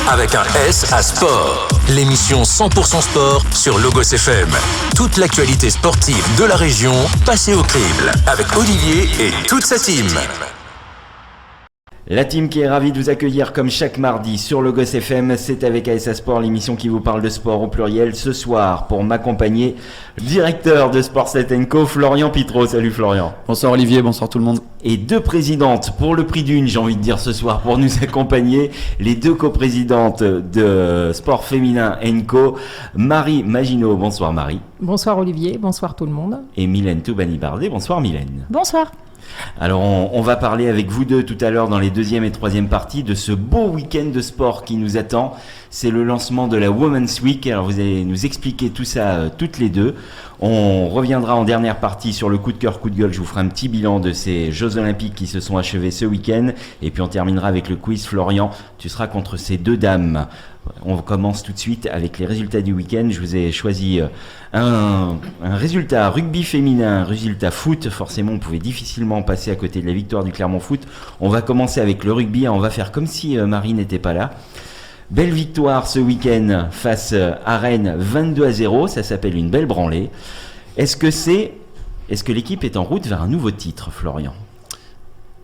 avec un S à sport. L'émission 100% sport sur Logos FM. Toute l'actualité sportive de la région passée au crible avec Olivier et toute sa team. La team qui est ravie de vous accueillir comme chaque mardi sur Logos FM, c'est avec ASA Sport, l'émission qui vous parle de sport au pluriel. Ce soir, pour m'accompagner, le directeur de Sportset & Co, Florian Pitro. Salut Florian. Bonsoir Olivier, bonsoir tout le monde. Et deux présidentes pour le prix d'une, j'ai envie de dire ce soir, pour nous accompagner. Les deux coprésidentes de Sport Féminin & Co, Marie Maginot. Bonsoir Marie. Bonsoir Olivier, bonsoir tout le monde. Et Mylène Toubani-Bardet. Bonsoir Mylène. Bonsoir. Alors on va parler avec vous deux tout à l'heure dans les deuxième et troisième parties de ce beau week-end de sport qui nous attend. C'est le lancement de la Women's Week. Alors vous allez nous expliquer tout ça toutes les deux. On reviendra en dernière partie sur le coup de cœur, coup de gueule. Je vous ferai un petit bilan de ces Jeux Olympiques qui se sont achevés ce week-end. Et puis on terminera avec le quiz. Florian, tu seras contre ces deux dames. On commence tout de suite avec les résultats du week-end. Je vous ai choisi un résultat rugby féminin, un résultat foot. Forcément, on pouvait difficilement passer à côté de la victoire du Clermont Foot. On va commencer avec le rugby. On va faire comme si Marie n'était pas là. Belle victoire ce week-end face à Rennes, 22-0. Ça s'appelle une belle branlée. Est-ce que l'équipe est en route vers un nouveau titre, Florian ?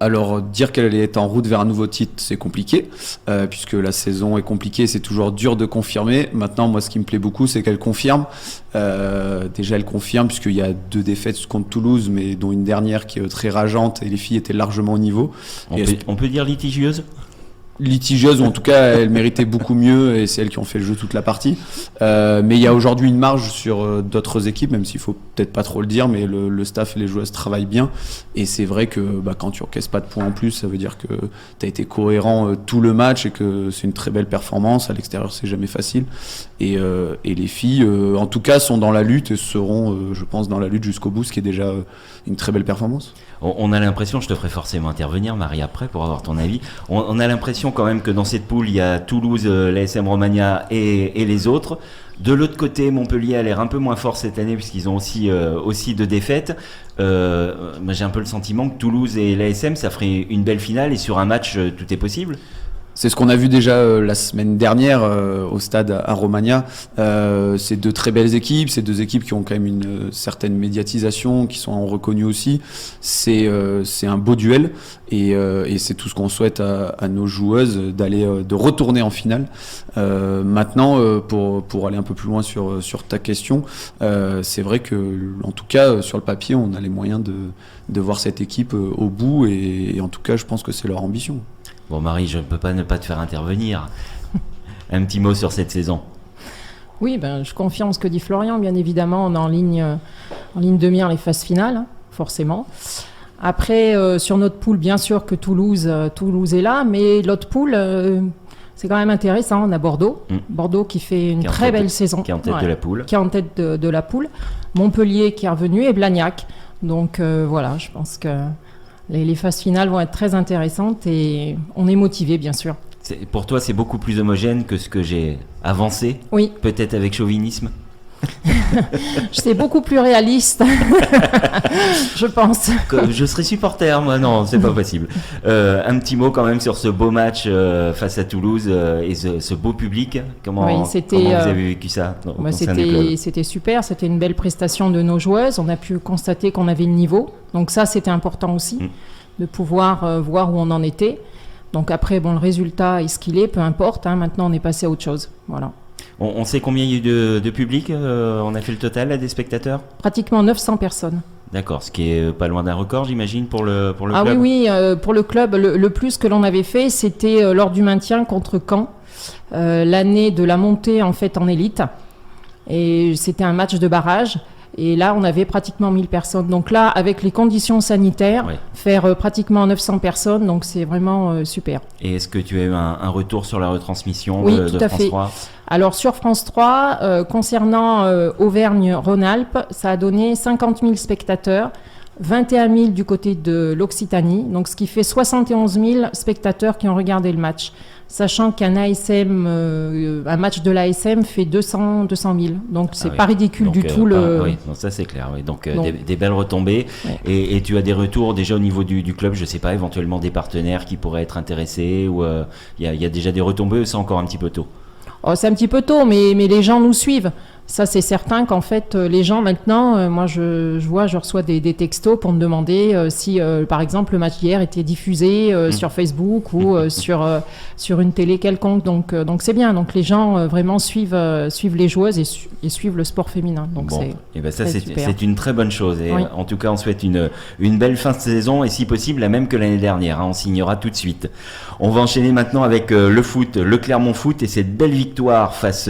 Alors, dire qu'elle est en route vers un nouveau titre, c'est compliqué, puisque la saison est compliquée, c'est toujours dur de confirmer. Maintenant, moi, ce qui me plaît beaucoup, c'est qu'elle confirme. Déjà, elle confirme, puisqu'il y a 2 défaites contre Toulouse, mais dont une dernière qui est très rageante, et les filles étaient largement au niveau. On peut dire litigieuse ? Litigieuse, ou en tout cas elle méritait beaucoup mieux, et c'est elles qui ont fait le jeu toute la partie, mais il y a aujourd'hui une marge sur d'autres équipes, même s'il faut peut-être pas trop le dire, mais le staff et les joueuses travaillent bien, et c'est vrai que quand tu encaisses pas de points en plus, ça veut dire que tu as été cohérent tout le match, et que c'est une très belle performance. À l'extérieur c'est jamais facile, et les filles en tout cas sont dans la lutte, et seront je pense dans la lutte jusqu'au bout, ce qui est déjà une très belle performance. On a l'impression, je te ferai forcément intervenir Marie après pour avoir ton avis, on a l'impression quand même que dans cette poule il y a Toulouse, l'ASM Romagna et les autres. De l'autre côté, Montpellier a l'air un peu moins fort cette année puisqu'ils ont aussi 2 défaites. J'ai un peu le sentiment que Toulouse et l'ASM ça ferait une belle finale, et sur un match tout est possible. C'est ce qu'on a vu déjà la semaine dernière au stade à Romagna. C'est 2 très belles équipes, c'est 2 équipes qui ont quand même une certaine médiatisation, qui sont reconnues aussi. C'est un beau duel, et c'est tout ce qu'on souhaite à nos joueuses, de retourner en finale. Maintenant, pour aller un peu plus loin sur ta question, c'est vrai que en tout cas sur le papier, on a les moyens de voir cette équipe au bout, et en tout cas, je pense que c'est leur ambition. Bon Marie, je ne peux pas ne pas te faire intervenir. Un petit mot sur cette saison. Oui, je confirme ce que dit Florian. Bien évidemment, on est en ligne de mire les phases finales, forcément. Après, sur notre poule, bien sûr que Toulouse est là, mais l'autre poule, c'est quand même intéressant. On a Bordeaux. Bordeaux qui fait une très belle saison. Qui est en tête de la poule. Qui est en tête de la poule. Montpellier qui est revenu, et Blagnac. Donc voilà, je pense que les phases finales vont être très intéressantes, et on est motivé, bien sûr. Pour toi, c'est beaucoup plus homogène que ce que j'ai avancé. Oui. Peut-être avec chauvinisme. C'est beaucoup plus réaliste, je pense. Je serai supporter, moi. Non, c'est pas possible. Un petit mot quand même sur ce beau match face à Toulouse et ce beau public. Comment vous avez vécu ça C'était super, c'était une belle prestation de nos joueuses. On a pu constater qu'on avait le niveau. Donc ça, c'était important aussi, de pouvoir voir où on en était. Donc après, le résultat est ce qu'il est, peu importe. Maintenant, on est passé à autre chose. Voilà. On sait combien il y a eu de public, on a fait le total là, des spectateurs ? Pratiquement 900 personnes. D'accord, ce qui est pas loin d'un record, j'imagine, pour le club. Ah oui, pour le club, le plus que l'on avait fait, c'était lors du maintien contre Caen, l'année de la montée en fait en élite. Et c'était un match de barrage. Et là, on avait pratiquement 1000 personnes. Donc là, avec les conditions sanitaires, faire pratiquement 900 personnes, donc c'est vraiment super. Et est-ce que tu as eu un retour sur la retransmission de France 3 ? Alors sur France 3, concernant Auvergne-Rhône-Alpes, ça a donné 50 000 spectateurs. 21 000 du côté de l'Occitanie, donc ce qui fait 71 000 spectateurs qui ont regardé le match. Sachant qu'un ASM, un match de l'ASM fait 200 000. Donc, c'est pas ridicule donc, du tout. Oui, donc ça, c'est clair. Oui. Donc, des belles retombées. Ouais. Et tu as des retours déjà au niveau du club, je sais pas, éventuellement des partenaires qui pourraient être intéressés, ou y a déjà des retombées, ou c'est encore un petit peu tôt? Oh, c'est un petit peu tôt, mais les gens nous suivent. Ça, c'est certain qu'en fait, les gens maintenant, moi, je reçois des textos pour me demander si, par exemple, le match d'hier était diffusé sur Facebook ou sur une télé quelconque. Donc c'est bien. Donc les gens vraiment suivent les joueuses et suivent le sport féminin. Donc bon, c'est une très bonne chose. Et oui. En tout cas, on souhaite une belle fin de saison et si possible la même que l'année dernière. On signera tout de suite. On va enchaîner maintenant avec le foot, le Clermont Foot et cette belle victoire face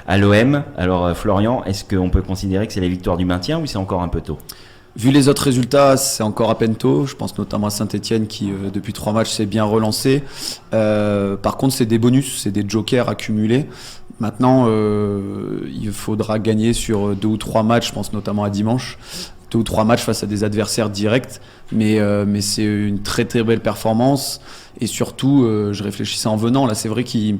à l'OM. Alors Florian, est-ce qu'on peut considérer que c'est la victoire du maintien ou c'est encore un peu tôt? Vu les autres résultats, c'est encore à peine tôt. Je pense notamment à Saint-Etienne qui, depuis 3 matchs, s'est bien relancé. Par contre, c'est des bonus, c'est des jokers accumulés. Maintenant, il faudra gagner sur 2 ou 3 matchs, je pense notamment à dimanche. 2 ou 3 matchs face à des adversaires directs. Mais c'est une très très belle performance. Et surtout, je réfléchissais en venant, là c'est vrai qu'ils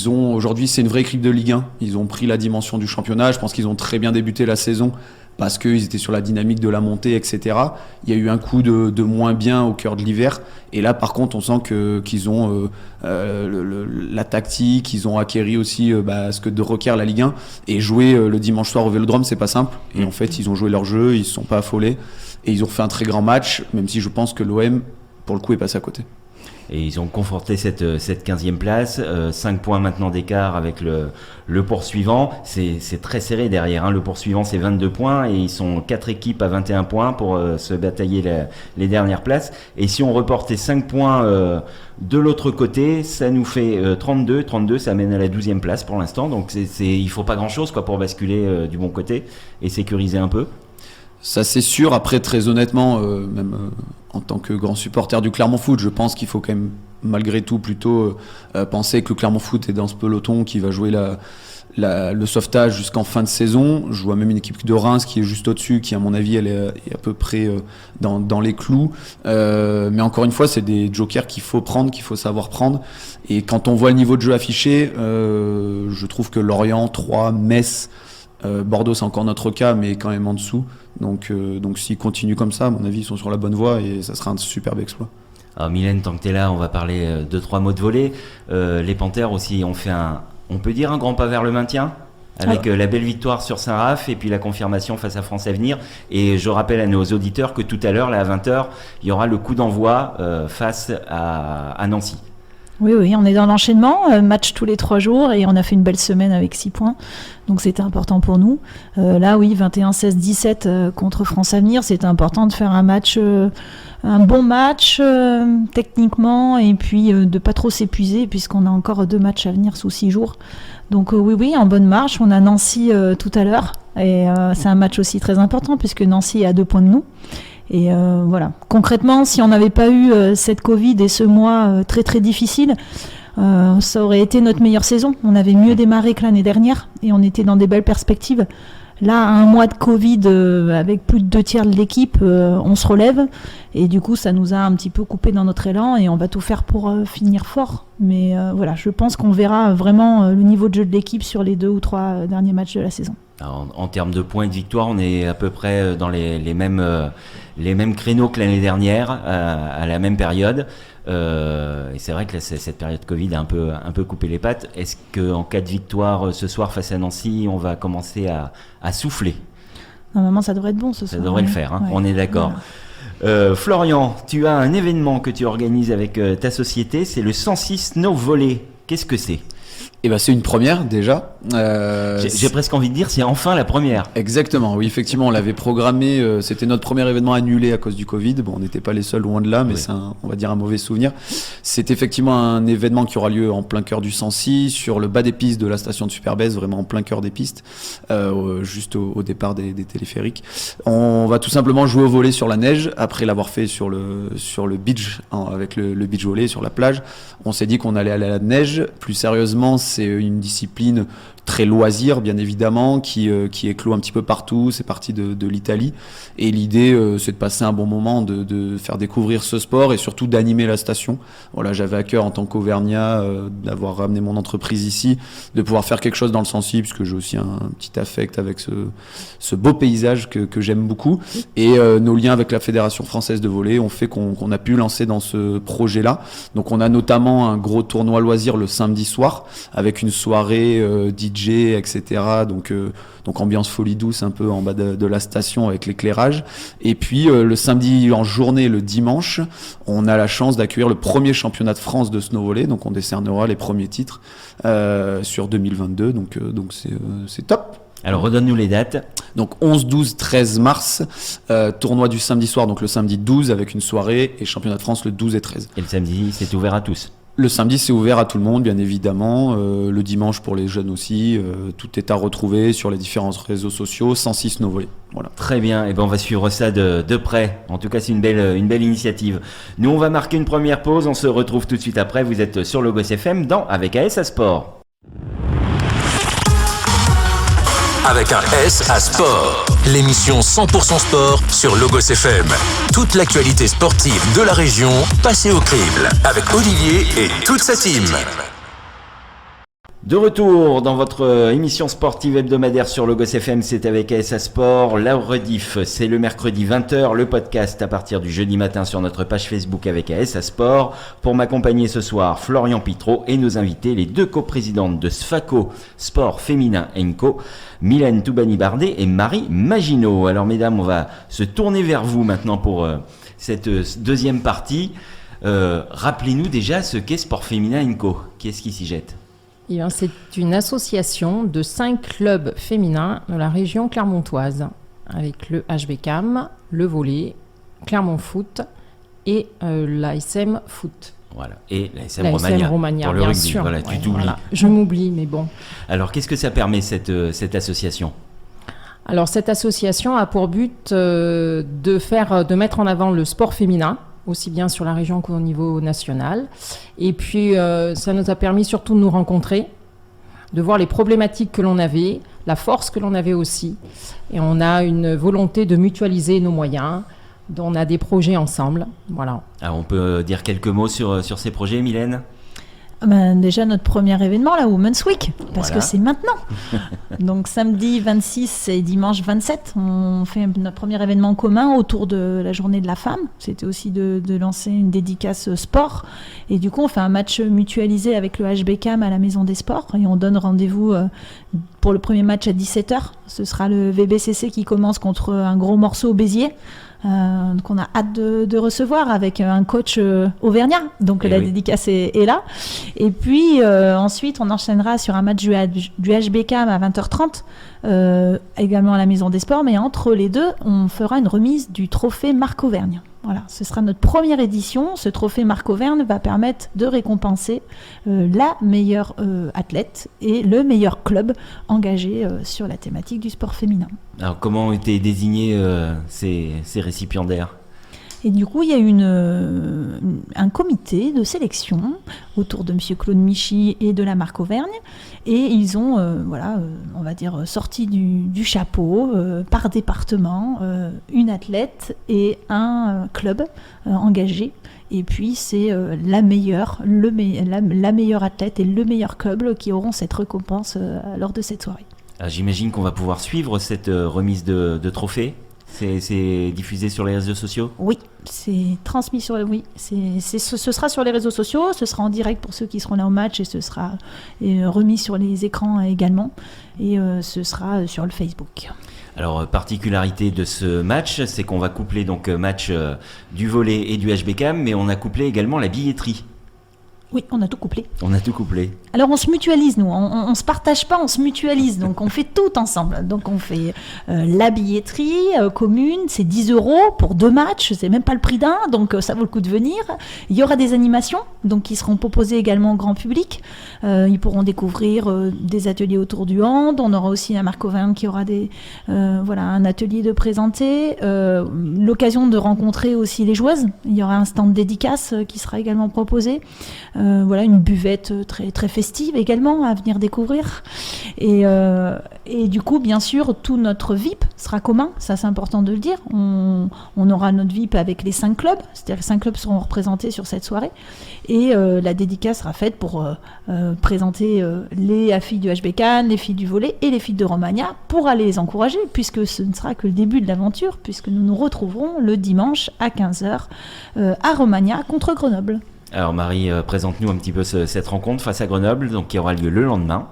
ont aujourd'hui, c'est une vraie équipe de Ligue 1. Ils ont pris la dimension du championnat. Je pense qu'ils ont très bien débuté la saison parce qu'ils étaient sur la dynamique de la montée, etc. Il y a eu un coup de moins bien au cœur de l'hiver. Et là, par contre, on sent qu'ils ont la tactique, ils ont acquéri aussi ce que requiert la Ligue 1. Et jouer le dimanche soir au Vélodrome, c'est pas simple. Et en fait, ils ont joué leur jeu, ils se sont pas affolés. Et ils ont fait un très grand match, même si je pense que l'OM, pour le coup, est passé à côté. Et ils ont conforté cette 15e place, 5 points maintenant d'écart avec le poursuivant. C'est très serré derrière. Le poursuivant, c'est 22 points et ils sont 4 équipes à 21 points pour se batailler les dernières places. Et si on reportait 5 points de l'autre côté, ça nous fait 32. 32, ça mène à la 12e place pour l'instant. Donc il faut pas grand-chose pour basculer du bon côté et sécuriser un peu. Ça c'est sûr. Après, très honnêtement, même en tant que grand supporter du Clermont Foot, je pense qu'il faut quand même malgré tout plutôt penser que le Clermont Foot est dans ce peloton qui va jouer le sauvetage jusqu'en fin de saison. Je vois même une équipe de Reims qui est juste au-dessus, qui à mon avis elle est à peu près dans les clous. Mais encore une fois, c'est des jokers qu'il faut prendre, qu'il faut savoir prendre. Et quand on voit le niveau de jeu affiché, je trouve que Lorient, Troyes, Metz, Bordeaux c'est encore notre cas, mais quand même en dessous. Donc s'ils continuent comme ça, à mon avis, ils sont sur la bonne voie et ça sera un superbe exploit. Alors Mylène, tant que tu es là, on va parler 2-3 mots de volley. Les Panthères aussi ont fait on peut dire un grand pas vers le maintien avec la belle victoire sur Saint-Raph et puis la confirmation face à France Avenir. Et je rappelle à nos auditeurs que tout à l'heure, là, à 20h, il y aura le coup d'envoi face à Nancy. Oui, on est dans l'enchaînement, match tous les 3 jours et on a fait une belle semaine avec 6 points, donc c'était important pour nous. Là, oui, 21-16-17 contre France Avenir, c'était important de faire un bon match techniquement et puis de pas trop s'épuiser puisqu'on a encore 2 matchs à venir sous 6 jours. Donc oui, en bonne marche, on a Nancy tout à l'heure et c'est un match aussi très important puisque Nancy est à 2 points de nous. Et voilà. Concrètement, si on n'avait pas eu cette Covid et ce mois très très difficile, ça aurait été notre meilleure saison. On avait mieux démarré que l'année dernière et on était dans des belles perspectives. Là, un mois de Covid avec plus de 2/3 de l'équipe, on se relève et du coup, ça nous a un petit peu coupé dans notre élan et on va tout faire pour finir fort. Mais voilà, je pense qu'on verra vraiment le niveau de jeu de l'équipe sur les 2 ou 3 derniers matchs de la saison. Alors, en termes de points et de victoires, on est à peu près dans les mêmes créneaux que l'année dernière, à la même période. Et c'est vrai que cette période Covid a un peu coupé les pattes. Est-ce qu'en cas de victoire ce soir face à Nancy, on va commencer à souffler? Normalement, ça devrait être bon ce soir. Ça devrait le faire, ouais. On est d'accord. Voilà. Florian, tu as un événement que tu organises avec ta société, c'est le 106 Snow Volley. Qu'est-ce que c'est? C'est une première déjà. J'ai presque envie de dire c'est enfin la première. Exactement, oui, effectivement, on l'avait programmé, c'était notre premier événement annulé à cause du Covid. Bon, on n'était pas les seuls, loin de là, mais oui. C'est on va dire un mauvais souvenir. C'est effectivement un événement qui aura lieu en plein cœur du Sancy, sur le bas des pistes de la station de Superbès, vraiment en plein cœur des pistes, juste au départ des téléphériques. On va tout simplement jouer au volley sur la neige, après l'avoir fait sur le beach, avec le beach volley sur la plage. On s'est dit qu'on allait aller à la neige. Plus sérieusement, c'est une discipline très loisir, bien évidemment, qui éclot un petit peu partout. C'est parti de l'Italie. Et l'idée, c'est de passer un bon moment, de faire découvrir ce sport et surtout d'animer la station. Voilà, j'avais à cœur en tant qu'Auvergnat d'avoir ramené mon entreprise ici, de pouvoir faire quelque chose dans le Sancy, puisque j'ai aussi un petit affect avec ce beau paysage que j'aime beaucoup. Et nos liens avec la Fédération française de volley ont fait qu'on a pu lancer dans ce projet-là. Donc on a notamment un gros tournoi loisir le samedi soir, avec une soirée DJ, etc. Donc ambiance folie douce un peu en bas de la station avec l'éclairage. Et puis le samedi en journée, le dimanche, on a la chance d'accueillir le premier championnat de France de snow volley. Donc on décernera les premiers titres sur 2022. Donc c'est top. Alors redonne-nous les dates. Donc 11, 12, 13 mars, tournoi du samedi soir, donc le samedi 12 avec une soirée, et championnat de France le 12 et 13. Et le samedi, c'est ouvert à tous? Le samedi, c'est ouvert à tout le monde, bien évidemment. Le dimanche, pour les jeunes aussi. Tout est à retrouver sur les différents réseaux sociaux. 106 Snow Volley. Voilà. Très bien. Et ben on va suivre ça de près. En tout cas, c'est une belle initiative. Nous, on va marquer une première pause. On se retrouve tout de suite après. Vous êtes sur Logos FM dans Avec AS à Sport. Avec un S à Sport, l'émission 100% sport sur Logos FM. Toute l'actualité sportive de la région passée au crible avec Olivier et toute sa team. De retour dans votre émission sportive hebdomadaire sur Logos FM, c'est avec ASA Sport. La rediff, c'est le mercredi 20h, le podcast à partir du jeudi matin sur notre page Facebook avec ASA Sport. Pour m'accompagner ce soir, Florian Pitreau et nos invités, les deux coprésidentes de Sfaco Sport Féminin & Co, Mylène Toubani-Bardet et Marie Maginot. Alors mesdames, on va se tourner vers vous maintenant pour cette deuxième partie. Rappelez-nous déjà ce qu'est Sport Féminin & Co. Qui est-ce qui s'y jette ? Eh bien, c'est une association de 5 clubs féminins de la région clermontoise, avec le HBCAM, le volley, Clermont Foot et l'ASM Foot. Voilà, et l'ASM Romagna, pour le bien rugby. sûr. Voilà, tu t'oublies. Voilà. Je m'oublie, mais bon. Alors, qu'est-ce que ça permet, cette association ? Alors, cette association a pour but de mettre en avant le sport féminin, aussi bien sur la région qu'au niveau national. Et puis, ça nous a permis surtout de nous rencontrer, de voir les problématiques que l'on avait, la force que l'on avait aussi. Et on a une volonté de mutualiser nos moyens. On a des projets ensemble. Voilà. Alors, on peut dire quelques mots sur ces projets, Mylène ? Déjà notre premier événement, la Women's Week, parce que c'est maintenant. Donc samedi 26 et dimanche 27, on fait notre premier événement commun autour de la journée de la femme. C'était aussi de lancer une dédicace sport. Et du coup, on fait un match mutualisé avec le HBCAM à la Maison des Sports. Et on donne rendez-vous pour le premier match à 17h. Ce sera le VBCC qui commence contre un gros morceau Béziers. Qu'on a hâte de recevoir avec un coach auvergnat, donc la dédicace est là. Et puis ensuite on enchaînera sur un match du HBCAM à 20h30, également à la Maison des Sports, mais entre les deux on fera une remise du trophée Marc Auvergne. Voilà, ce sera notre première édition. Ce trophée Marc Auvergne va permettre de récompenser la meilleure athlète et le meilleur club engagé sur la thématique du sport féminin. Alors, comment ont été désignés ces récipiendaires ? Et du coup, il y a un comité de sélection autour de M. Claude Michy et de la Marc Auvergne. Et ils ont, on va dire, sorti du chapeau, par département, une athlète et un club engagé. Et puis, c'est la meilleure athlète et le meilleur club qui auront cette récompense lors de cette soirée. Alors, j'imagine qu'on va pouvoir suivre cette remise de trophées. C'est diffusé sur les réseaux sociaux ? Oui, c'est transmis sur... Oui, ce sera sur les réseaux sociaux, ce sera en direct pour ceux qui seront là au match et ce sera remis sur les écrans également et ce sera sur le Facebook. Alors, particularité de ce match, c'est qu'on va coupler donc match du volley et du HBCAM, mais on a couplé également la billetterie. Oui, on a tout couplé. On a tout couplé. Alors on se mutualise, nous, on se partage pas, on se mutualise, donc on fait tout ensemble. Donc on fait la billetterie commune, c'est 10 € pour 2 matchs, c'est même pas le prix d'un, donc ça vaut le coup de venir. Il y aura des animations, donc qui seront proposées également au grand public. Ils pourront découvrir des ateliers autour du hand. On aura aussi la Marc Auvergne qui aura un atelier de présenter, l'occasion de rencontrer aussi les joueuses. Il y aura un stand dédicace qui sera également proposé. Voilà, une buvette très, très festive également à venir découvrir. Et du coup, bien sûr, tout notre VIP sera commun, ça c'est important de le dire. On aura notre VIP avec les 5 clubs, c'est-à-dire que 5 clubs seront représentés sur cette soirée. Et la dédicace sera faite pour présenter les filles du HB Cannes, les filles du volley et les filles de Romagna pour aller les encourager, puisque ce ne sera que le début de l'aventure, puisque nous nous retrouverons le dimanche à 15h à Romagna contre Grenoble. Alors Marie, présente-nous un petit peu cette rencontre face à Grenoble, donc qui aura lieu le lendemain.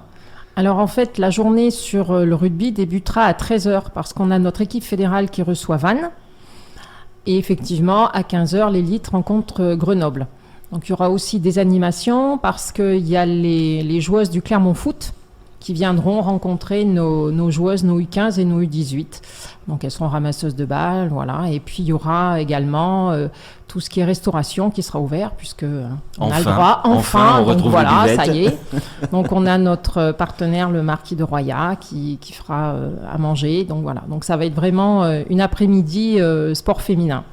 Alors en fait, la journée sur le rugby débutera à 13h parce qu'on a notre équipe fédérale qui reçoit Vannes. Et effectivement, à 15h, l'élite rencontre Grenoble. Donc il y aura aussi des animations parce qu'il y a les joueuses du Clermont Foot qui viendront rencontrer nos joueuses, nos U15 et nos U18. Donc elles seront ramasseuses de balles, voilà. Et puis il y aura également tout ce qui est restauration qui sera ouvert puisque on a le droit. Enfin, on retrouve voilà, les buvettes. ça y est. Donc on a notre partenaire, le Marquis de Roya, qui fera à manger. Donc voilà. Donc ça va être vraiment une après-midi sport féminin.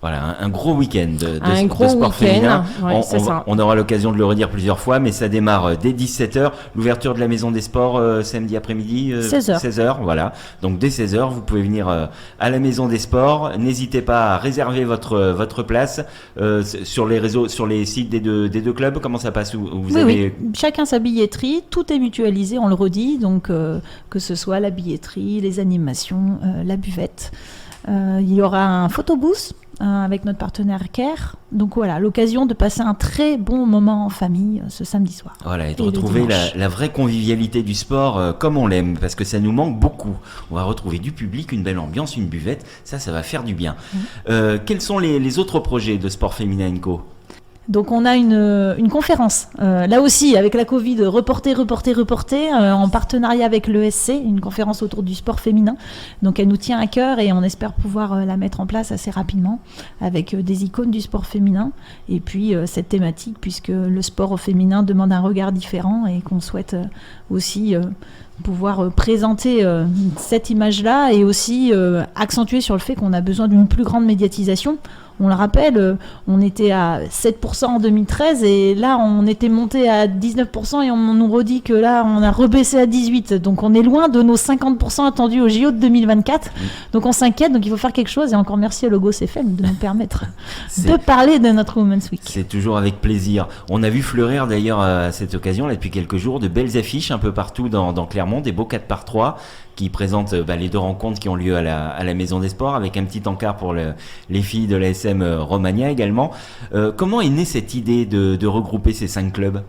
Voilà, un gros week-end de gros sport féminin. Ouais, On aura l'occasion de le redire plusieurs fois, mais ça démarre dès 17h. L'ouverture de la Maison des Sports samedi après-midi 16h, voilà. Donc dès 16h, vous pouvez venir à la Maison des Sports. N'hésitez pas à réserver votre place sur les réseaux, sur les sites des deux clubs. Comment ça passe? Oui. Chacun sa billetterie, tout est mutualisé, on le redit. Donc que ce soit la billetterie, les animations, la buvette. Il y aura un photobooth avec notre partenaire Care. Donc voilà, l'occasion de passer un très bon moment en famille ce samedi soir. Voilà, et de retrouver la vraie convivialité du sport comme on l'aime, parce que ça nous manque beaucoup. On va retrouver du public, une belle ambiance, une buvette, ça va faire du bien. Quels sont les autres projets de Sport Féminin Co? Donc on a une conférence, là aussi avec la Covid, reportée, en partenariat avec l'ESC, une conférence autour du sport féminin. Donc elle nous tient à cœur et on espère pouvoir la mettre en place assez rapidement avec des icônes du sport féminin. Et puis cette thématique, puisque le sport au féminin demande un regard différent et qu'on souhaite aussi pouvoir présenter cette image-là et aussi accentuer sur le fait qu'on a besoin d'une plus grande médiatisation. On le rappelle, on était à 7% en 2013 et là on était monté à 19% et on nous redit que là on a rebaissé à 18%. Donc on est loin de nos 50% attendus au JO de 2024. Donc on s'inquiète, donc il faut faire quelque chose et encore merci à Logos FM de nous permettre de parler de notre Women's Week. C'est toujours avec plaisir. On a vu fleurir d'ailleurs à cette occasion là depuis quelques jours de belles affiches un peu partout dans Clermont, des beaux 4x3 qui présentent les deux rencontres qui ont lieu à la Maison des Sports avec un petit encart pour les filles de l'ASM Romagna également. Comment est née cette idée de regrouper ces 5 clubs?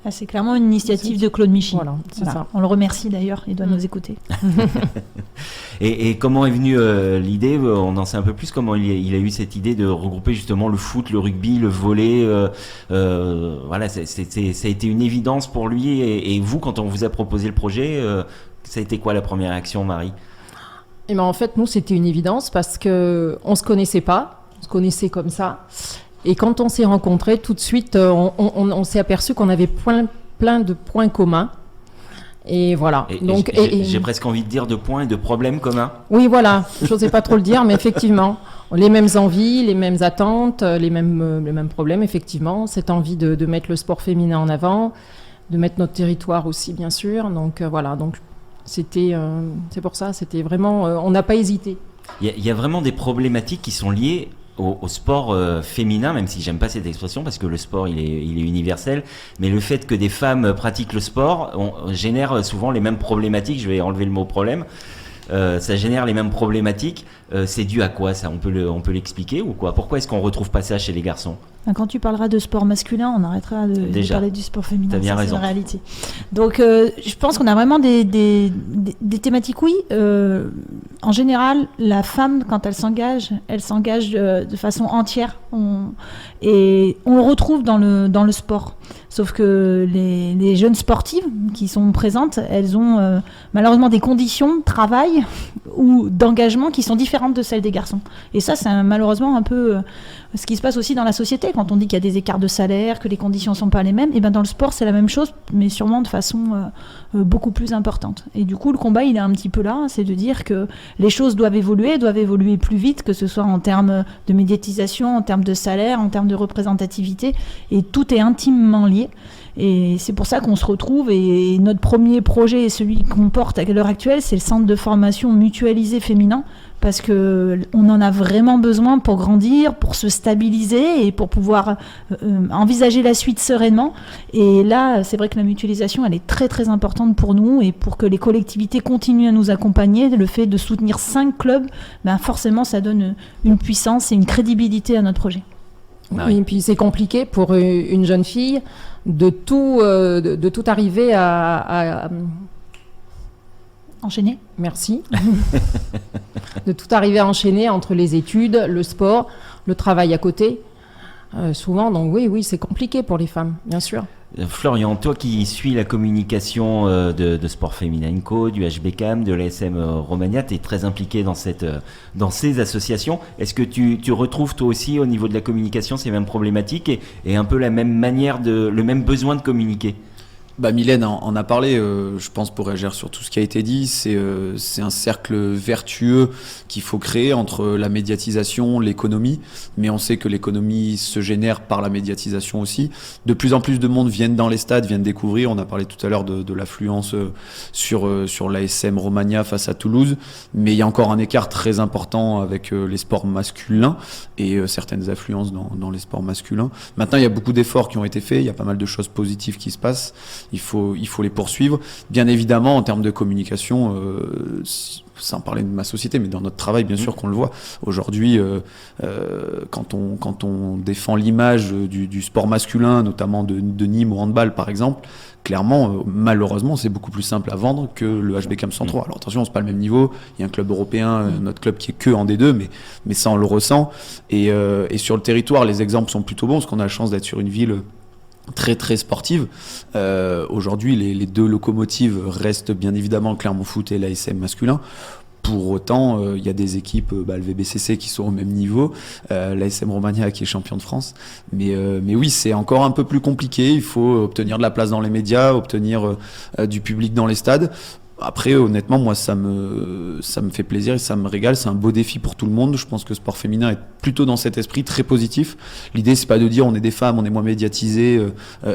C'est clairement une initiative de Claude Michy. Voilà, c'est ça. On le remercie d'ailleurs, il doit nous écouter. Et comment est venue l'idée? On en sait un peu plus, comment il a eu cette idée de regrouper justement le foot, le rugby, le volley. Voilà, ça a été une évidence pour lui. Et vous, quand on vous a proposé le projet, ça a été quoi la première réaction, Marie? Et ben en fait, nous, c'était une évidence parce qu'on ne se connaissait pas. On se connaissait comme ça. Et quand on s'est rencontrés, tout de suite, on s'est aperçu qu'on avait plein de points communs. Et voilà. Donc, j'ai presque envie de dire de points et de problèmes communs. Oui, voilà. Je n'osais pas trop le dire, mais effectivement, les mêmes envies, les mêmes attentes, les mêmes problèmes, effectivement. Cette envie de mettre le sport féminin en avant, de mettre notre territoire aussi, bien sûr. Donc voilà. Donc c'est pour ça, c'était vraiment, on n'a pas hésité. Il y a vraiment des problématiques qui sont liées au sport féminin, même si j'aime pas cette expression parce que le sport il est universel, mais le fait que des femmes pratiquent le sport génère souvent les mêmes problématiques. Je vais enlever le mot problème. Ça génère les mêmes problématiques. C'est dû à quoi ça? On peut l'expliquer ou quoi? Pourquoi est-ce qu'on retrouve pas ça chez les garçons? Quand tu parleras de sport masculin, on arrêtera de parler du sport féminin. T'as bien raison. C'est la réalité. Donc, je pense qu'on a vraiment des thématiques. Oui, en général, la femme, quand elle s'engage de façon entière. Et on le retrouve dans le sport. Sauf que les jeunes sportives qui sont présentes, elles ont malheureusement des conditions de travail ou d'engagement qui sont différentes de celles des garçons. Et ça, c'est malheureusement un peu ce qui se passe aussi dans la société. marché. Quand on dit qu'il y a des écarts de salaire, que les conditions ne sont pas les mêmes, et ben dans le sport, c'est la même chose, mais sûrement de façon beaucoup plus importante. Et du coup, le combat, il est un petit peu là, c'est de dire que les choses doivent évoluer plus vite, que ce soit en termes de médiatisation, en termes de salaire, en termes de représentativité, et tout est intimement lié. Et c'est pour ça qu'on se retrouve, et notre premier projet, celui qu'on porte à l'heure actuelle, c'est le centre de formation mutualisé féminin, parce qu'on en a vraiment besoin pour grandir, pour se stabiliser et pour pouvoir envisager la suite sereinement. Et là, c'est vrai que la mutualisation, elle est très très importante pour nous, et pour que les collectivités continuent à nous accompagner, le fait de soutenir 5 clubs, ben forcément ça donne une puissance et une crédibilité à notre projet. Oui, et puis c'est compliqué pour une jeune fille de tout arriver à enchaîner. Merci. De tout arriver à enchaîner entre les études, le sport, le travail à côté. Souvent, donc oui, c'est compliqué pour les femmes, bien sûr. Florian, toi qui suis la communication de Sport Féminin Co, du HBCAM, de l'ASM Romagna, tu es très impliqué dans ces associations. Est-ce que tu retrouves toi aussi au niveau de la communication ces mêmes problématiques et un peu la même manière, le même besoin de communiquer ? Mylène en a parlé, je pense, pour réagir sur tout ce qui a été dit. C'est un cercle vertueux qu'il faut créer entre la médiatisation, l'économie, mais on sait que l'économie se génère par la médiatisation aussi. De plus en plus de monde viennent dans les stades, viennent découvrir. On a parlé tout à l'heure de l'affluence sur l'ASM Romagna face à Toulouse, mais il y a encore un écart très important avec les sports masculins et certaines affluences dans les sports masculins. Maintenant, il y a beaucoup d'efforts qui ont été faits, il y a pas mal de choses positives qui se passent. Il faut les poursuivre. Bien évidemment, en termes de communication, sans parler de ma société, mais dans notre travail, bien sûr qu'on le voit. Aujourd'hui, quand on défend l'image du sport masculin, notamment de Nîmes au handball, par exemple, clairement, malheureusement, c'est beaucoup plus simple à vendre que le HBCAM 103. Alors attention, c'est pas le même niveau. Il y a un club européen, notre club qui est que en D2, mais ça, on le ressent. Et sur le territoire, les exemples sont plutôt bons, parce qu'on a la chance d'être sur une ville très très sportive. Aujourd'hui, les 2 locomotives restent bien évidemment Clermont Foot et l'ASM masculin. Pour autant, il y a des équipes, le VBCC qui sont au même niveau, l'ASM Romagna qui est champion de France. Mais oui, c'est encore un peu plus compliqué. Il faut obtenir de la place dans les médias, obtenir du public dans les stades. Après, honnêtement, moi, ça me fait plaisir et ça me régale. C'est un beau défi pour tout le monde. Je pense que Sport Féminin est plutôt dans cet esprit très positif. L'idée, c'est pas de dire on est des femmes, on est moins médiatisés,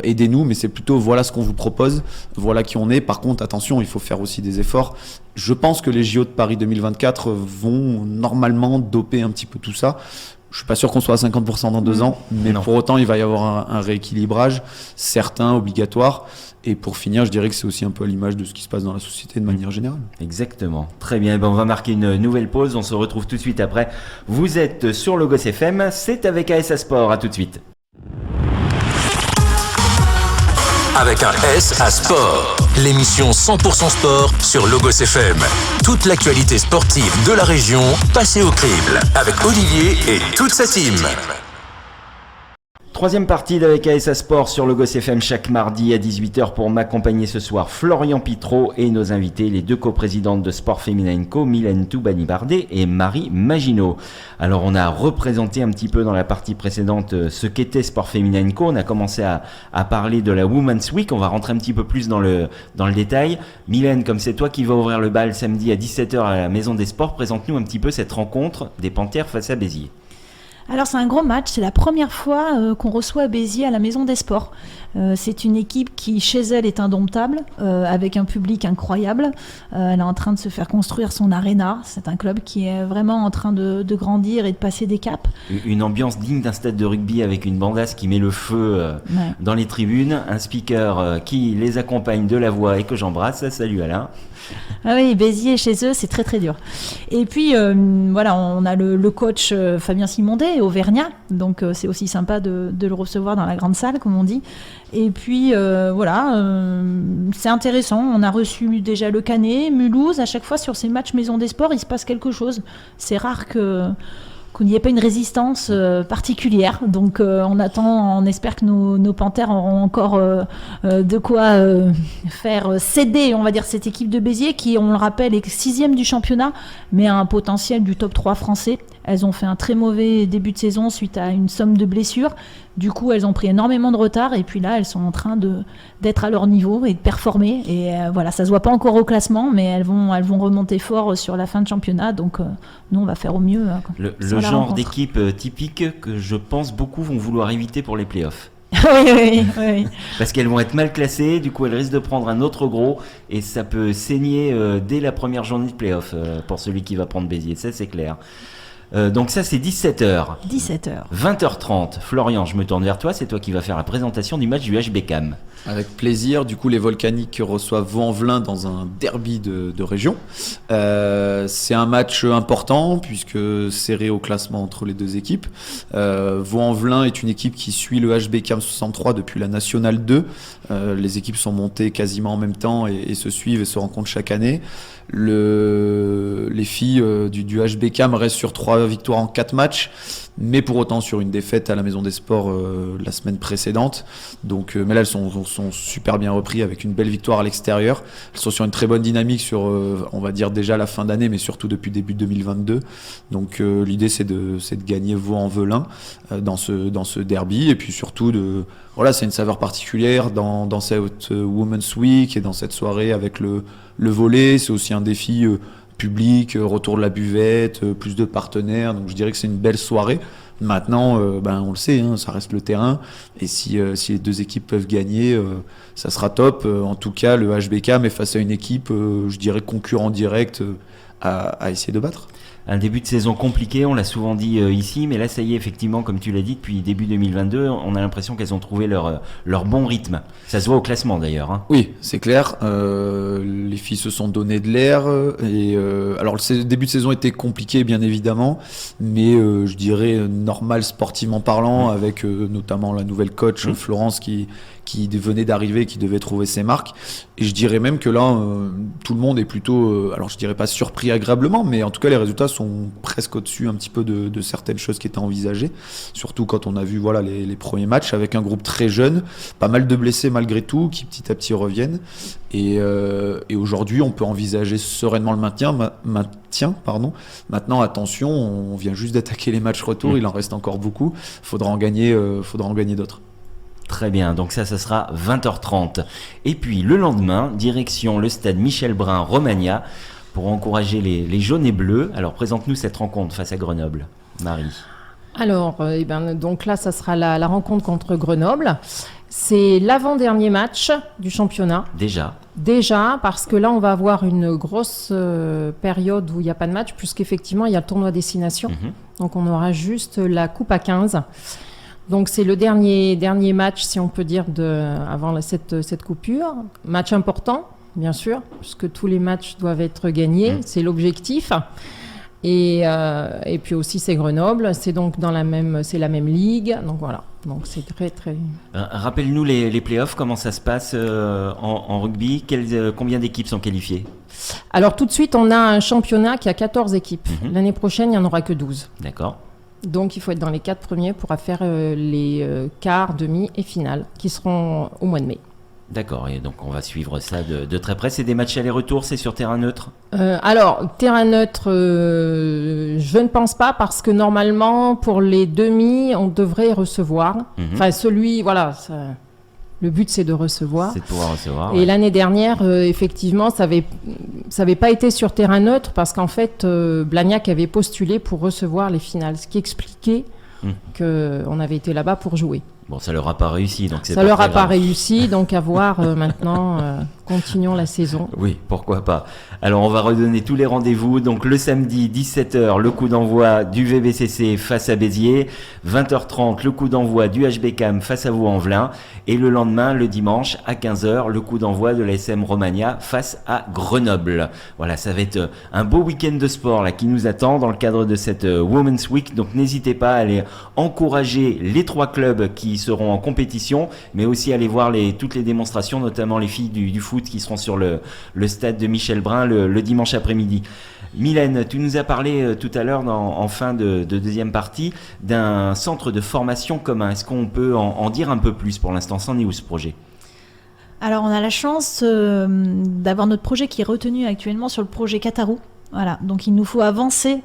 aidez-nous, mais c'est plutôt voilà ce qu'on vous propose, voilà qui on est. Par contre, attention, il faut faire aussi des efforts. Je pense que les JO de Paris 2024 vont normalement doper un petit peu tout ça. Je suis pas sûr qu'on soit à 50% dans 2 ans, mais pour autant, il va y avoir un rééquilibrage, certain, obligatoire. Et pour finir, je dirais que c'est aussi un peu à l'image de ce qui se passe dans la société de manière générale. Exactement. Très bien. On va marquer une nouvelle pause. On se retrouve tout de suite après. Vous êtes sur Logos FM. C'est avec ASA Sport. À tout de suite. Avec un S à Sport, l'émission 100% sport sur Logos FM. Toute l'actualité sportive de la région passée au crible avec Olivier et toute sa team. Troisième partie d'Avec ASA Sport sur Logos FM chaque mardi à 18h pour m'accompagner ce soir Florian Pitreau et nos invités, les 2 coprésidentes de Sport Féminin Co, Mylène Toubani-Bardet et Marie Maginot. Alors on a représenté un petit peu dans la partie précédente ce qu'était Sport Féminin Co. On a commencé à parler de la Women's Week, on va rentrer un petit peu plus dans le détail. Mylène, comme c'est toi qui vas ouvrir le bal samedi à 17h à la Maison des Sports, présente-nous un petit peu cette rencontre des Panthères face à Béziers. Alors c'est un gros match, c'est la première fois qu'on reçoit Béziers à la Maison des Sports. C'est une équipe qui chez elle est indomptable, avec un public incroyable. Elle est en train de se faire construire son aréna. C'est un club qui est vraiment en train de grandir et de passer des caps. Une ambiance digne d'un stade de rugby avec une bandasse qui met le feu dans les tribunes, un speaker qui les accompagne de la voix et que j'embrasse. Salut Alain. Ah oui, Béziers chez eux, c'est très très dur. Et puis voilà, on a le coach Fabien Simondet, auvergnat, donc c'est aussi sympa de le recevoir dans la grande salle, comme on dit. Et puis voilà, c'est intéressant. On a reçu déjà Le Canet, Mulhouse. À chaque fois sur ces matchs Maison des Sports, il se passe quelque chose. C'est rare qu'on n'y ait pas une résistance particulière. Donc on espère que nos Panthères auront encore de quoi faire céder, on va dire, cette équipe de Béziers qui, on le rappelle, est 6e du championnat, mais a un potentiel du top 3 français. Elles ont fait un très mauvais début de saison suite à une somme de blessures. Du coup, elles ont pris énormément de retard et puis là, elles sont en train d'être à leur niveau et de performer. Et voilà, ça se voit pas encore au classement, mais elles vont remonter fort sur la fin de championnat. Donc, nous, on va faire au mieux. Le genre d'équipe typique que je pense beaucoup vont vouloir éviter pour les playoffs. oui. Parce qu'elles vont être mal classées, du coup elles risquent de prendre un autre gros et ça peut saigner dès la première journée de playoff pour celui qui va prendre Béziers, ça c'est clair. Donc ça c'est 17h. 20h30. Florian, je me tourne vers toi, c'est toi qui vas faire la présentation du match du HBCAM. Avec plaisir, du coup les Volcaniques reçoivent Vaux-en-Velin dans un derby de région. C'est un match important puisque serré au classement entre les deux équipes. Vaux-en-Velin est une équipe qui suit le HBCAM 63 depuis la Nationale 2. Les équipes sont montées quasiment en même temps et se suivent et se rencontrent chaque année. Les filles du HBCAM restent sur 3 victoires en 4 matchs, mais pour autant sur une défaite à la Maison des Sports la semaine précédente. Donc, mais là elles sont super bien repris avec une belle victoire à l'extérieur. Elles sont sur une très bonne dynamique sur on va dire déjà la fin d'année, mais surtout depuis début 2022. Donc l'idée c'est de gagner Vaux-en-Velin dans ce derby, et puis surtout voilà, c'est une saveur particulière dans cette Women's Week et dans cette soirée avec le volley. C'est aussi un défi public, retour de la buvette, plus de partenaires. Donc je dirais que c'est une belle soirée. Maintenant, on le sait, ça reste le terrain. Et si les deux équipes peuvent gagner, ça sera top. En tout cas, le HBCAM est face à une équipe, je dirais, concurrent direct à essayer de battre. Un début de saison compliqué, on l'a souvent dit ici, mais là ça y est, effectivement, comme tu l'as dit, depuis début 2022, on a l'impression qu'elles ont trouvé leur bon rythme. Ça se voit au classement d'ailleurs. Oui, c'est clair. Les filles se sont donné de l'air. Alors le début de saison était compliqué, bien évidemment, mais je dirais normal sportivement parlant, avec notamment la nouvelle coach Florence qui venait d'arriver, qui devait trouver ses marques. Et je dirais même que là, tout le monde est plutôt, alors je dirais pas surpris agréablement, mais en tout cas les résultats sont presque au-dessus un petit peu de certaines choses qui étaient envisagées. Surtout quand on a vu les premiers matchs avec un groupe très jeune, pas mal de blessés malgré tout, qui petit à petit reviennent. Et aujourd'hui, on peut envisager sereinement le maintien. Maintenant, attention, on vient juste d'attaquer les matchs retour, il en reste encore beaucoup. Faudra en gagner d'autres. Très bien, donc ça sera 20h30. Et puis le lendemain, direction le stade Michel Brun, Romagna, pour encourager les jaunes et bleus. Alors présente-nous cette rencontre face à Grenoble, Marie. Alors, donc là, ça sera la rencontre contre Grenoble. C'est l'avant-dernier match du championnat. Déjà, parce que là, on va avoir une grosse période où il n'y a pas de match, puisqu'effectivement, il y a le tournoi destination. Donc on aura juste la coupe à 15. Donc c'est le dernier match, si on peut dire, avant cette coupure. Match important, bien sûr, puisque tous les matchs doivent être gagnés, c'est l'objectif. Et puis aussi c'est Grenoble, c'est donc c'est la même ligue, donc voilà. Donc c'est très très. Rappelle-nous les playoffs, comment ça se passe en rugby, combien d'équipes sont qualifiées? Alors tout de suite, on a un championnat qui a 14 équipes. L'année prochaine, il n'y en aura que 12. D'accord. Donc il faut être dans les 4 premiers pour faire les quarts, demi et finales qui seront au mois de mai. D'accord, et donc on va suivre ça de très près. C'est des matchs aller-retour, c'est sur terrain neutre? Alors, terrain neutre, je ne pense pas, parce que normalement, pour les demi, on devrait recevoir. Enfin, le but, c'est de recevoir. C'est de pouvoir recevoir. Et l'année dernière, effectivement, ça avait pas été sur terrain neutre, parce qu'en fait, Blagnac avait postulé pour recevoir les finales, ce qui expliquait qu'on avait été là-bas pour jouer. Bon, ça leur a pas réussi, donc c'est ça pas leur très a grave. pas réussi, donc à voir maintenant. Continuons la saison. Oui, pourquoi pas. Alors on va redonner tous les rendez-vous. Donc le samedi 17h, le coup d'envoi du VBCC face à Béziers. 20h30, le coup d'envoi du HBCAM face à Vaux-en-Velin. Et le lendemain, le dimanche à 15h, le coup d'envoi de l'ASM Romagna face à Grenoble. Voilà, ça va être un beau week-end de sport là qui nous attend dans le cadre de cette Women's Week. Donc n'hésitez pas à aller encourager les 3 clubs qui seront en compétition, mais aussi aller voir toutes les démonstrations, notamment les filles du foot qui seront sur le stade de Michel Brun le dimanche après-midi. Mylène, tu nous as parlé tout à l'heure en fin de deuxième partie d'un centre de formation commun. Est-ce qu'on peut en dire un peu plus pour l'instant? C'en est où ce projet? Alors on a la chance d'avoir notre projet qui est retenu actuellement sur le projet Katarou. Voilà, donc il nous faut avancer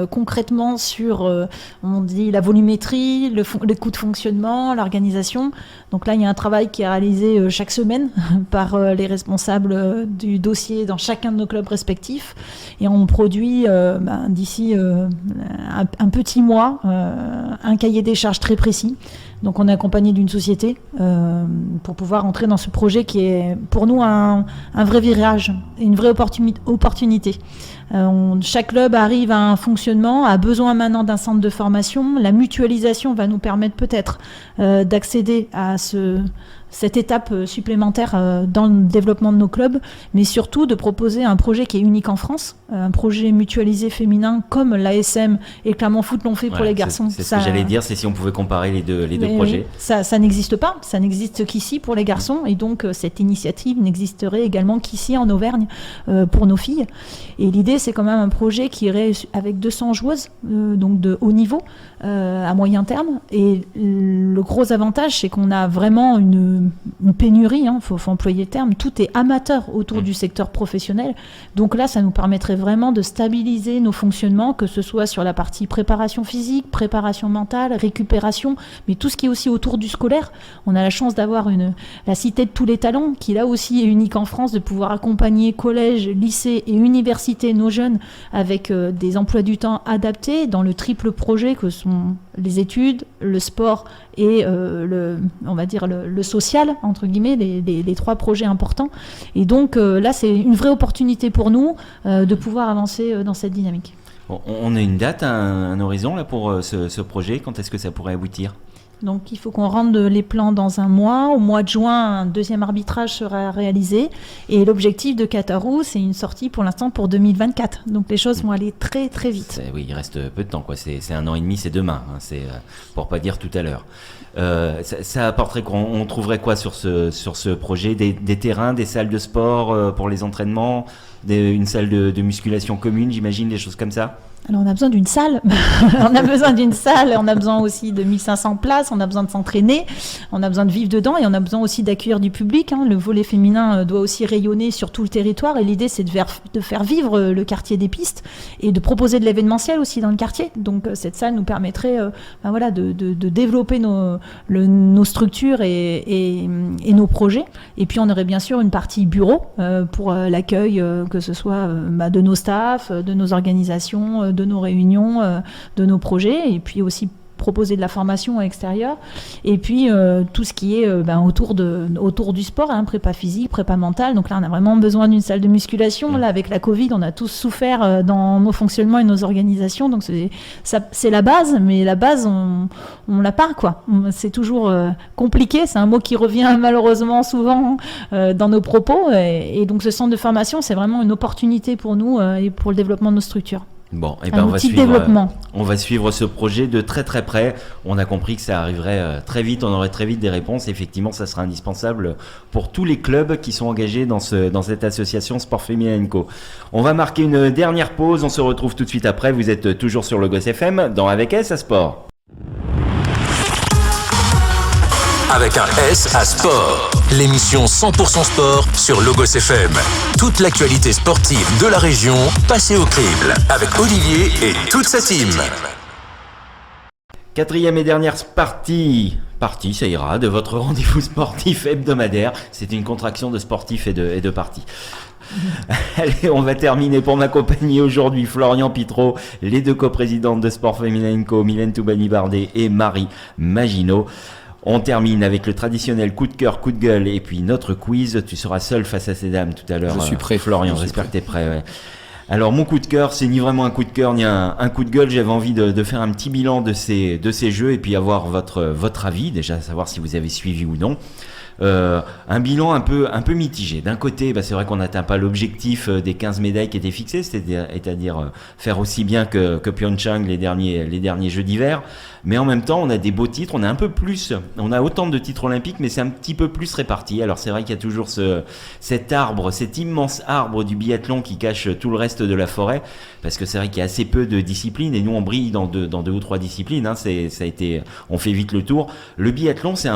concrètement sur, on dit la volumétrie, le coût de fonctionnement, l'organisation. Donc là, il y a un travail qui est réalisé chaque semaine par les responsables du dossier dans chacun de nos clubs respectifs. Et on produit d'ici un petit mois un cahier des charges très précis. Donc on est accompagné d'une société pour pouvoir entrer dans ce projet qui est pour nous un vrai virage, une vraie opportunité. Chaque club arrive à un fonctionnement, a besoin maintenant d'un centre de formation. La mutualisation va nous permettre peut-être d'accéder à cette étape supplémentaire dans le développement de nos clubs, mais surtout de proposer un projet qui est unique en France, un projet mutualisé féminin comme l'ASM et Clermont Foot l'ont fait pour les garçons. C'est ce que j'allais dire, c'est si on pouvait comparer les deux projets. Oui, ça n'existe pas, ça n'existe qu'ici pour les garçons, et donc cette initiative n'existerait également qu'ici en Auvergne pour nos filles. Et l'idée, c'est quand même un projet qui irait avec 200 joueuses, donc de haut niveau, à moyen terme. Et le gros avantage, c'est qu'on a vraiment une pénurie, faut employer le terme, tout est amateur autour du secteur professionnel. Donc là, ça nous permettrait vraiment de stabiliser nos fonctionnements, que ce soit sur la partie préparation physique, préparation mentale, récupération, mais tout ce qui est aussi autour du scolaire. On a la chance d'avoir la cité de tous les talents, qui là aussi est unique en France, de pouvoir accompagner collèges, lycées et universités nos jeunes avec des emplois du temps adaptés dans le triple projet que sont les études, le sport et on va dire le social, entre guillemets, les trois projets importants. Et donc là, c'est une vraie opportunité pour nous de pouvoir avancer dans cette dynamique. On a une date, un horizon là pour ce projet. Quand est-ce que ça pourrait aboutir ? Donc il faut qu'on rende les plans dans un mois. Au mois de juin, un deuxième arbitrage sera réalisé. Et l'objectif de Qatarou, c'est une sortie pour l'instant pour 2024. Donc les choses vont aller très très vite. Oui, il reste peu de temps, quoi. C'est 1 an et demi, c'est demain. C'est pour pas dire tout à l'heure. Ça apporterait quoi ? On trouverait quoi sur ce projet ? Des terrains, des salles de sport pour les entraînements, une salle de musculation commune, j'imagine, des choses comme ça ? Alors on a besoin d'une salle, on a besoin aussi de 1500 places, on a besoin de s'entraîner, on a besoin de vivre dedans et on a besoin aussi d'accueillir du public. Le volet féminin doit aussi rayonner sur tout le territoire et l'idée c'est de faire vivre le quartier des pistes et de proposer de l'événementiel aussi dans le quartier. Donc cette salle nous permettrait de développer nos structures et nos projets. Et puis on aurait bien sûr une partie bureau pour l'accueil, que ce soit de nos staffs, de nos organisations, de nos réunions, de nos projets, et puis aussi proposer de la formation à l'extérieur, et puis tout ce qui est autour du sport, prépa physique, prépa mentale. Donc là on a vraiment besoin d'une salle de musculation. Là avec la Covid on a tous souffert dans nos fonctionnements et nos organisations, donc c'est la base, mais la base on l'a pas, quoi. C'est toujours compliqué, c'est un mot qui revient malheureusement souvent dans nos propos, et donc ce centre de formation c'est vraiment une opportunité pour nous et pour le développement de nos structures. Bon, et on va suivre ce projet de très très près. On a compris que ça arriverait très vite, on aurait très vite des réponses. Effectivement, ça sera indispensable pour tous les clubs qui sont engagés dans cette association Sport Féminin Co. On va marquer une dernière pause, on se retrouve tout de suite après. Vous êtes toujours sur Logos FM dans Avec S à Sport. Avec un S à Sport, l'émission 100% sport sur Logos FM. Toute l'actualité sportive de la région passée au crible avec Olivier et toute sa team. Quatrième et dernière partie, ça ira, de votre rendez-vous sportif hebdomadaire. C'est une contraction de sportif et de partie. Allez, on va terminer pour m'accompagner aujourd'hui Florian Pitreau, les deux coprésidentes de Sport Féminin Co, Mylène Toubani-Bardet et Marie Maginot. On termine avec le traditionnel coup de cœur, coup de gueule et puis notre quiz. Tu seras seul face à ces dames tout à l'heure. Je suis prêt, Florian, j'espère que tu es prêt. Ouais. Alors mon coup de cœur, c'est ni vraiment un coup de cœur ni un coup de gueule. J'avais envie de faire un petit bilan de ces jeux et puis avoir votre avis, déjà savoir si vous avez suivi ou non. Un bilan un peu mitigé. D'un côté, c'est vrai qu'on n'atteint pas l'objectif des 15 médailles qui étaient fixées, c'est-à-dire faire aussi bien que Pyeongchang les derniers Jeux d'hiver. Mais en même temps, on a des beaux titres, on a autant de titres olympiques, mais c'est un petit peu plus réparti. Alors c'est vrai qu'il y a toujours cet immense arbre du biathlon qui cache tout le reste de la forêt, parce que c'est vrai qu'il y a assez peu de disciplines, et nous on brille dans deux ou trois disciplines. On fait vite le tour. Le biathlon, j'ai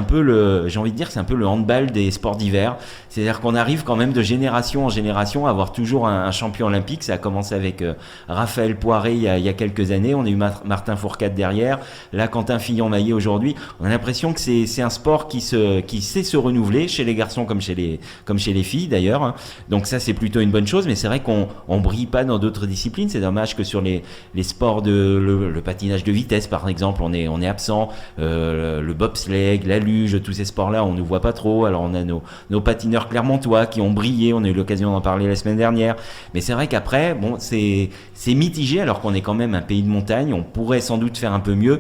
envie de dire, c'est un peu le handball des sports d'hiver. C'est-à-dire qu'on arrive quand même de génération en génération à avoir toujours un champion olympique. Ça a commencé avec Raphaël Poiré il y a quelques années. On a eu Martin Fourcade derrière. Là, Quentin Fillon-Maillet aujourd'hui. On a l'impression que c'est un sport qui sait se renouveler chez les garçons comme chez les filles d'ailleurs, hein. Donc ça, c'est plutôt une bonne chose. Mais c'est vrai qu'on brille pas dans d'autres disciplines. C'est dommage que sur les sports le patinage de vitesse, par exemple, on est absent. Le bobsleigh, la luge, tous ces sports-là, on ne voit pas trop. Alors on a nos patineurs clermontois qui ont brillé, on a eu l'occasion d'en parler la semaine dernière, mais c'est vrai qu'après, bon, c'est mitigé alors qu'on est quand même un pays de montagne, on pourrait sans doute faire un peu mieux,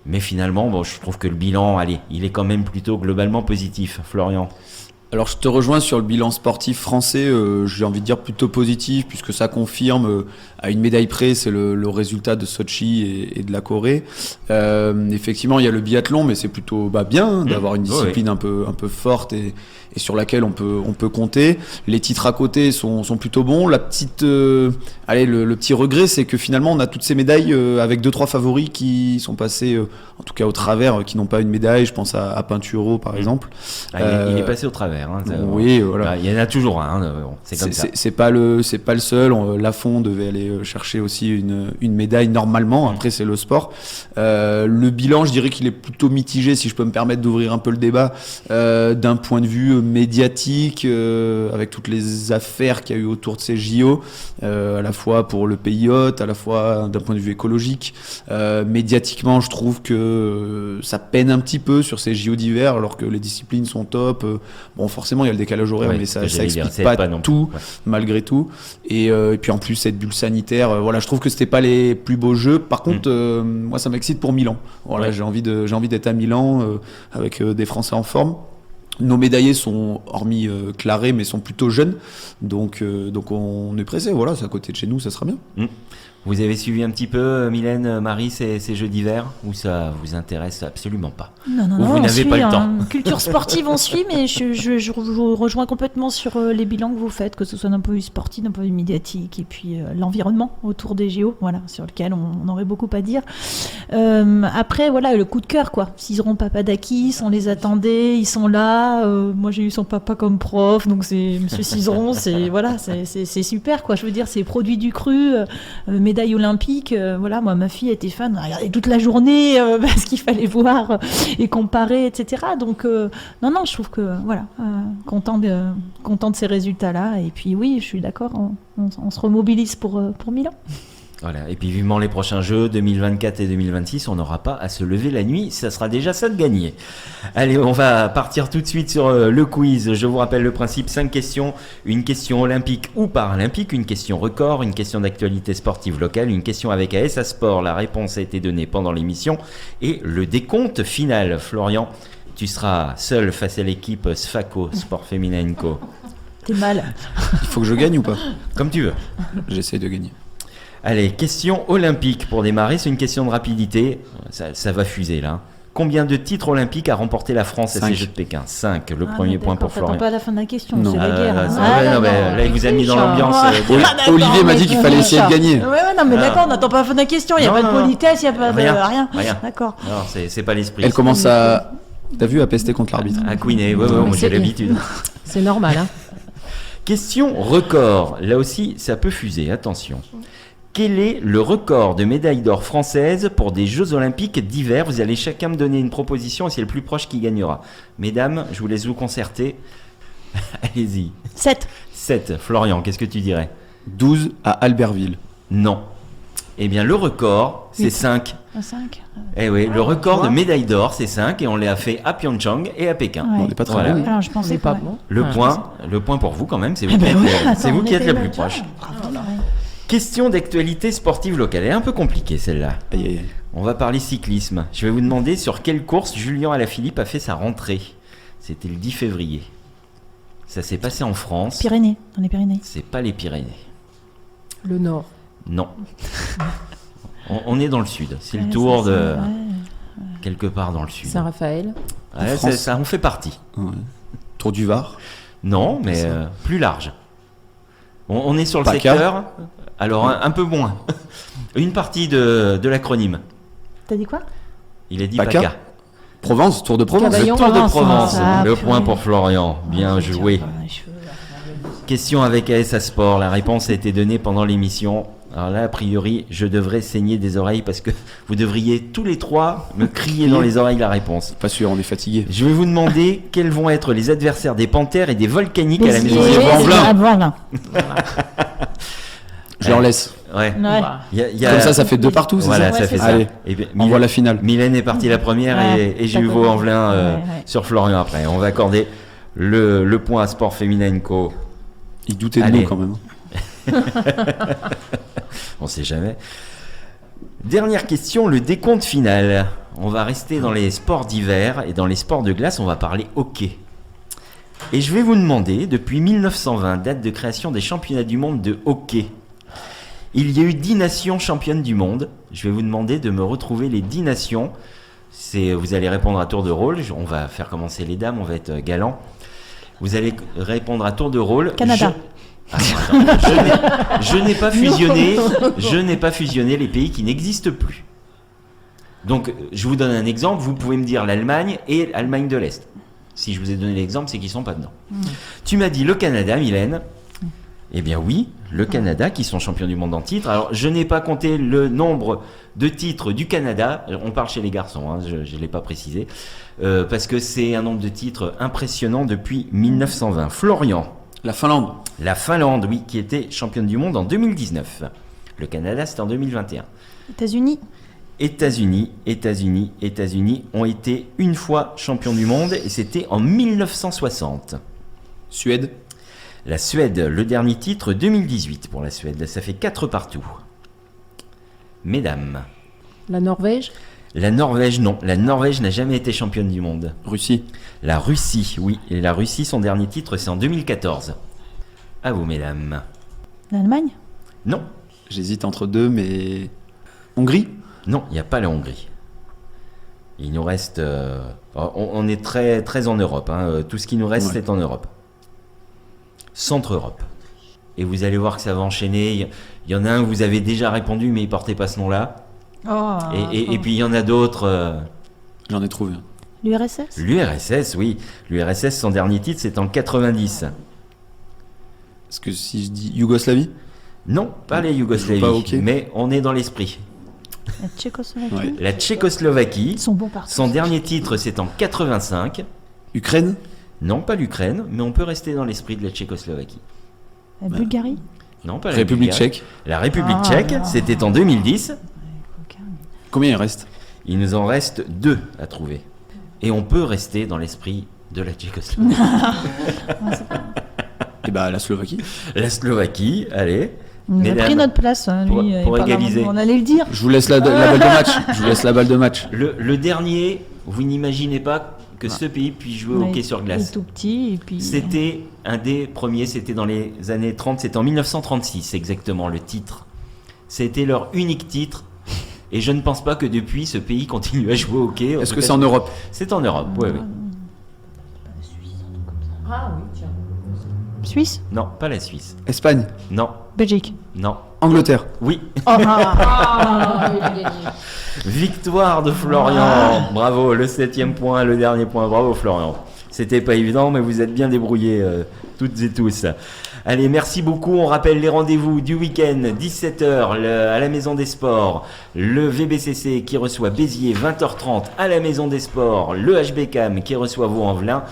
mais finalement, bon, je trouve que le bilan, allez, il est quand même plutôt globalement positif. Florian? Alors je te rejoins sur le bilan sportif français, j'ai envie de dire plutôt positif, puisque ça confirme à une médaille près, c'est le résultat de Sochi et de la Corée. Effectivement, il y a le biathlon, mais c'est plutôt bien d'avoir une discipline un peu forte et sur laquelle on peut compter. Les titres à côté sont plutôt bons. La petite, le petit regret, c'est que finalement on a toutes ces médailles avec 2-3 favoris qui sont passés, en tout cas au travers, qui n'ont pas une médaille. Je pense à Pinturo par exemple. Il est passé au travers. Hein, oui, voilà. Il y en a toujours un. Bon, c'est comme ça. C'est pas le seul. Lafont devait aller chercher aussi une médaille normalement. Après, c'est le sport. Le bilan, je dirais qu'il est plutôt mitigé, si je peux me permettre d'ouvrir un peu le débat, d'un point de vue médiatique, avec toutes les affaires qu'il y a eu autour de ces JO, à la fois pour le pays hôte, à la fois d'un point de vue écologique. Médiatiquement, je trouve que ça peine un petit peu sur ces JO d'hiver, alors que les disciplines sont top. Bon, forcément, il y a le décalage horaire, mais ça explique pas tout, malgré tout. Et puis en plus, cette bulle sanitaire, voilà, je trouve que c'était pas les plus beaux jeux. Par contre, moi, ça m'excite pour Milan. Voilà, j'ai envie d'être à Milan avec des Français en forme. Nos médaillés sont, hormis Claré, mais sont plutôt jeunes, donc on est pressé. Voilà, c'est à côté de chez nous, ça sera bien. Vous avez suivi un petit peu, Mylène, Marie, ces Jeux d'hiver, ou ça vous intéresse absolument pas? Non, vous n'avez pas le temps. Culture sportive, on suit, mais je vous rejoins complètement sur les bilans que vous faites, que ce soit d'un point de vue sportif, d'un point de vue médiatique, et puis l'environnement autour des JO, voilà, sur lequel on aurait beaucoup à dire. Après, voilà, le coup de cœur, quoi. Cizeron Papadakis, on les attendait, ils sont là. Moi, j'ai eu son papa comme prof, donc c'est Monsieur Cizeron, c'est super, quoi. Je veux dire, c'est produit du cru, médaille olympique, voilà, moi ma fille était fan, elle regardait toute la journée parce qu'il fallait voir et comparer, etc. Donc non, je trouve que voilà, content de ces résultats-là. Et puis oui, je suis d'accord, on se remobilise pour Milan. Voilà, et puis vivement les prochains Jeux 2024 et 2026, on n'aura pas à se lever la nuit, ça sera déjà ça de gagné. Allez, on va partir tout de suite sur le quiz. Je vous rappelle le principe, 5 questions, une question olympique ou paralympique, une question record, une question d'actualité sportive locale, une question avec ASA Sport. La réponse a été donnée pendant l'émission et le décompte final. Florian, tu seras seul face à l'équipe Sfaco, Sport Féminin Co. T'es mal. Il faut que je gagne ou pas? Comme tu veux. J'essaie de gagner. Allez, question olympique pour démarrer, c'est une question de rapidité, ça va fuser là. Combien de titres olympiques a remporté la France à ces Jeux de Pékin? 5, le premier point pour Florian. Pas à la fin de la question, non. C'est la guerre. Là, il vous a mis dans l'ambiance. Olivier m'a dit qu'il fallait essayer de gagner. Non, mais d'accord, on n'attend pas la fin de la question, il n'y a pas de politesse, il n'y a pas de rien. D'accord. Non, c'est pas l'esprit. Elle commence à... T'as vu, à pester contre l'arbitre. À couiner, moi j'ai l'habitude. C'est normal, hein. Question record, là aussi ça peut fuser, attention. Quel est le record de médailles d'or françaises pour des Jeux Olympiques d'hiver? Vous allez chacun me donner une proposition et c'est le plus proche qui gagnera. Mesdames, je vous laisse vous concerter. Allez-y. 7. Florian, qu'est-ce que tu dirais? 12 à Albertville. Non. Eh bien, le record, c'est 5. 5. Eh oui, le record de médailles d'or, c'est 5 et on l'a fait à Pyeongchang et à Pékin. Ouais. On n'est pas très bon. Alors, je pensais pas bon. Le point pour vous quand même, c'est vous qui êtes la plus proche. Question d'actualité sportive locale. Elle est un peu compliquée celle-là. On va parler cyclisme. Je vais vous demander sur quelle course Julien Alaphilippe a fait sa rentrée. C'était le 10 février. Ça s'est passé en France. Pyrénées, dans les Pyrénées. C'est pas les Pyrénées. Le Nord. Non. On est dans le sud. C'est le tour de... quelque part dans le sud. Saint-Raphaël. Ouais, ça en fait partie. Ouais. Tour du Var. Non, mais plus large. On est sur le PACA. secteur... Alors, un peu moins. Une partie de l'acronyme. T'as dit quoi? Il a dit PACA. PACA. Provence, Tour de Provence. Cavaillon. Tour de Provence, Provence. ah, Le purée. point pour Florian. Bien joué. Question avec ASA Sport. La réponse a été donnée pendant l'émission. Alors là, a priori, je devrais saigner des oreilles parce que vous devriez tous les trois me crier dans les oreilles la réponse. Pas sûr, on est fatigué. Je vais vous demander quels vont être les adversaires des Panthères et des Volcaniques à la maison Béziers, des Sports. Vanvelin. Je leur laisse. Ouais. Ouais. Il y a- Comme ça fait 2 partout, c'est Voilà, ça ça fait ça. Allez, Et bien, on voit la finale. Mylène est partie la première Ouais, et j'ai eu d'accord. vos Envelin Ouais. sur Florian après. On va accorder le point à Sport Féminin Co. Ils doutaient de Allez. nous quand même. On sait jamais. Dernière question, le décompte final. On va rester dans les sports d'hiver et dans les sports de glace, on va parler hockey. Et je vais vous demander, depuis 1920, date de création des championnats du monde de hockey, il y a eu 10 nations championnes du monde. Je vais vous demander de me retrouver les 10 nations. Vous allez répondre à tour de rôle. On va faire commencer les dames, on va être galant. Vous allez répondre à tour de rôle. Canada. Je n'ai pas fusionné les pays qui n'existent plus. Donc, je vous donne un exemple. Vous pouvez me dire l'Allemagne et l'Allemagne de l'Est. Si je vous ai donné l'exemple, c'est qu'ils sont pas dedans. Tu m'as dit le Canada, Mylène. Eh bien oui, le Canada qui sont champions du monde en titre. Alors, je n'ai pas compté le nombre de titres du Canada. On parle chez les garçons, hein, je ne l'ai pas précisé. Parce que c'est un nombre de titres impressionnant depuis 1920. Florian. La Finlande. La Finlande, oui, qui était championne du monde en 2019. Le Canada, c'était en 2021. États-Unis. États-Unis ont été une fois champions du monde et c'était en 1960. Suède. La Suède, le dernier titre 2018 pour la Suède. Ça fait 4 partout. Mesdames. La Norvège. La Norvège, non. La Norvège n'a jamais été championne du monde. Russie. La Russie, oui. Et la Russie, son dernier titre, c'est en 2014. À vous, mesdames. L'Allemagne. Non. J'hésite entre deux, mais. Hongrie. Non, il n'y a pas la Hongrie. Il nous reste... on est très, très en Europe. Hein. Tout ce qui nous reste, Ouais. c'est en Europe. Centre-Europe. Et vous allez voir que ça va enchaîner. Il y en a un, vous avez déjà répondu, mais il ne portait pas ce nom-là. Oh. Et puis il y en a d'autres. J'en ai trouvé un. L'URSS. L'URSS, oui. L'URSS, son dernier titre, c'est en 90. Est-ce que si je dis Yougoslavie? Non, pas les Yougoslavie, Pas, ok. mais on est dans l'esprit. La Tchécoslovaquie. Ouais. La Tchécoslovaquie, Ils sont bons partout. son dernier titre, c'est en 85. Ukraine. Non, pas l'Ukraine, mais on peut rester dans l'esprit de la Tchécoslovaquie. La Bulgarie. Non, pas la République Bulgarie. tchèque. La République Ah, tchèque, là. c'était en 2010. Combien il reste? Il nous en reste 2 à trouver. Et on peut rester dans l'esprit de la Tchécoslovaquie. Et bah la Slovaquie. La Slovaquie, allez. Il nous a Mesdames, pris notre place, hein, pour- lui. pour il parle égaliser. On allait le dire. Je vous laisse la balle de match. Je vous laisse la balle de match. Le dernier, vous n'imaginez pas que ce pays puisse jouer au Ouais, hockey sur il est glace. tout petit et puis. C'était un des premiers, c'était dans les années 30, c'était en 1936 exactement le titre. C'était leur unique titre. Et je ne pense pas que depuis ce pays continue à jouer au hockey. Est-ce que c'est en Europe? C'est en Europe, oui, oui. Ah oui, tiens. Suisse. Non, pas la Suisse. Espagne. Non, Belgique. non. Angleterre. Oui, Ah, il a gagné. victoire de Florian. Bravo, le 7e point, le dernier point. Bravo Florian. C'était pas évident, mais vous êtes bien débrouillés toutes et tous. Allez, merci beaucoup. On rappelle les rendez-vous du week-end, 17h à la Maison des Sports. Le VBCC qui reçoit Béziers, 20h30 à la Maison des Sports. Le HBCAM qui reçoit Vaux-en-Velin.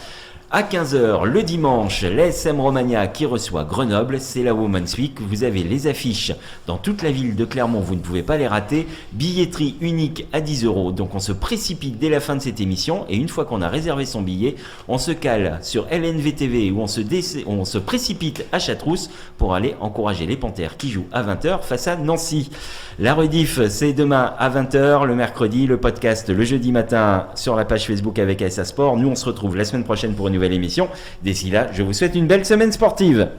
À 15h le dimanche, l'ASM Romagna qui reçoit Grenoble, c'est la Women's Week. Vous avez les affiches dans toute la ville de Clermont, vous ne pouvez pas les rater. Billetterie unique à 10 €. Donc on se précipite dès la fin de cette émission et une fois qu'on a réservé son billet, on se cale sur LNVTV où on se précipite à Châteaurousse pour aller encourager les Panthères qui jouent à 20h face à Nancy. La rediff, c'est demain à 20h, le mercredi, le podcast le jeudi matin sur la page Facebook avec ASA Sport. Nous, on se retrouve la semaine prochaine pour une nouvelle émission. D'ici là, je vous souhaite une belle semaine sportive.